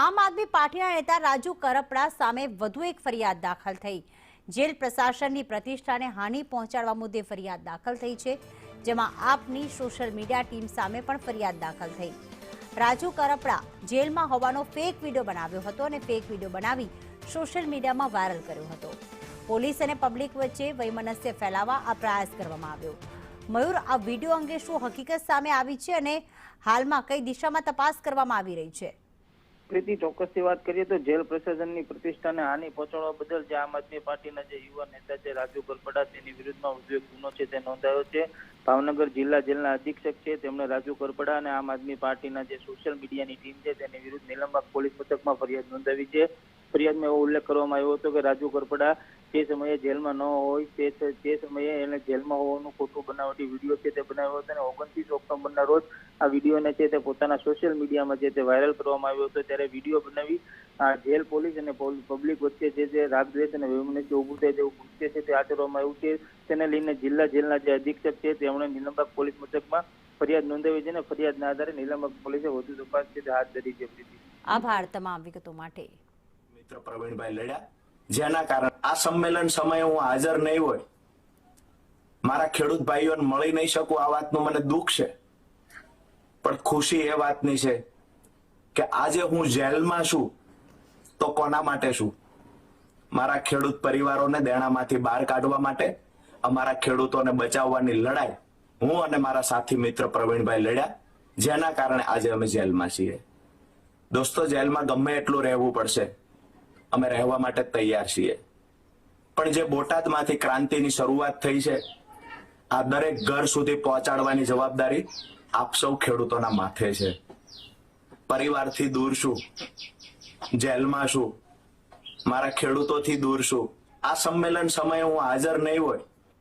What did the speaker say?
આમ આદમી પાર્ટીના નેતા રાજુ કરપડા સામે વધુ એક ફરિયાદ દાખલ થઈ। જેલ પ્રશાસનની પ્રતિષ્ઠાને હાનિ પહોંચાડવા મુદ્દે ફરિયાદ દાખલ થઈ છે, જેમાં આપની સોશિયલ મીડિયા ટીમ સામે પણ ફરિયાદ દાખલ થઈ। રાજુ કરપડા જેલમાં હોવાનો ફેક વિડીયો બનાવ્યો હતો અને ફેક વિડીયો બનાવી સોશિયલ મીડિયામાં વાયરલ કર્યો હતો। પોલીસ અને પબ્લિક વચ્ચે વૈમનસ્ય ફેલાવવા આ પ્રયાસ કરવામાં આવ્યો। મયુર, આ વિડીયો અંગે શું હકીકત સામે આવી છે અને હાલમાં કઈ દિશામાં તપાસ કરવામાં આવી રહી છે? પ્રીતિ, ચોક્કસથી વાત કરીએ તો જેલ પ્રશાસનની પ્રતિષ્ઠાને હાનિ પહોંચાડવા બદલ જે આમ આદમી પાર્ટીના જે યુવા નેતા છે રાજુ કરપડા, તેની વિરુદ્ધમાં વધુ એક ગુનો છે તે નોંધાયો છે। ભાવનગર જિલ્લા જેલના અધિક્ષક છે તેમણે રાજુ કરપડા અને આમ આદમી પાર્ટીના જે સોશિયલ મીડિયાની ટીમ છે તેની વિરુદ્ધ નીલમબાગ પોલીસ મથકમાં ફરિયાદ નોંધાવી છે। ફરિયાદમાં એવો ઉલ્લેખ કરવામાં આવ્યો હતો કે રાજુ કરપડા જે સમયે જેલમાં ન હોય તે સમયે એને જેલમાં હોવાનું ખોટું બનાવટી વિડીયો છે તે બનાવ્યો હતો અને 29 ઓક્ટોબરના રોજ આ વિડીયોને છે તે પોતાના સોશિયલ મીડિયામાં જે તે વાયરલ કરવામાં આવ્યો હતો। ત્યારે વિડીયો બનાવી જેલ પોલીસ અને પબ્લિક વચ્ચે જે રાગદ્વેષ અને વૈમનસ્ય ઊભું થાય તેવું કૃત્ય છે તે આચરવામાં આવ્યું છે। તેને લઈને જિલ્લા જેલના જે અધિક્ષક છે તેમણે નીલમબાગ પોલીસ મથકમાં ફરિયાદ નોંધાવી છે અને ફરિયાદના આધારે નીલમબાગ પોલીસે વધુ તપાસ છે તે હાથ ધરી છે। આભાર તમામ વિગતો માટે। મિત્ર પ્રવીણભાઈ લડ્યા, જેના કારણે આ સંમેલન સમયે હું હાજર નહીં હોય, મારા ખેડૂત ભાઈઓને મળી નહીં શકું, આ વાતનું મને દુઃખ છે। પણ ખુશી એ વાતની છે કે આજે હું જેલમાં છું તો કોના માટે છું? મારા ખેડૂત પરિવારોને દેણામાંથી બહાર કાઢવા માટે, અમારા ખેડૂતોને બચાવવાની લડાઈ હું અને મારા સાથી મિત્ર પ્રવીણભાઈ લડ્યા, જેના કારણે આજે અમે જેલમાં છીએ। દોસ્તો, જેલમાં ગમે એટલું રહેવું પડશે, અમે રહેવા માટે તૈયાર છીએ। પણ જે બોટાદમાંથી ક્રાંતિની શરૂઆત થઈ છે, આ દરેક ઘર સુધી પહોંચાડવાની જવાબદારી આપ સૌ ખેડૂતોના માથે છે। પરિવારથી દૂર છું, જેલમાં છું, મારા ખેડૂતોથી દૂર છું, આ સંમેલન સમયે હું હાજર નહીં હોય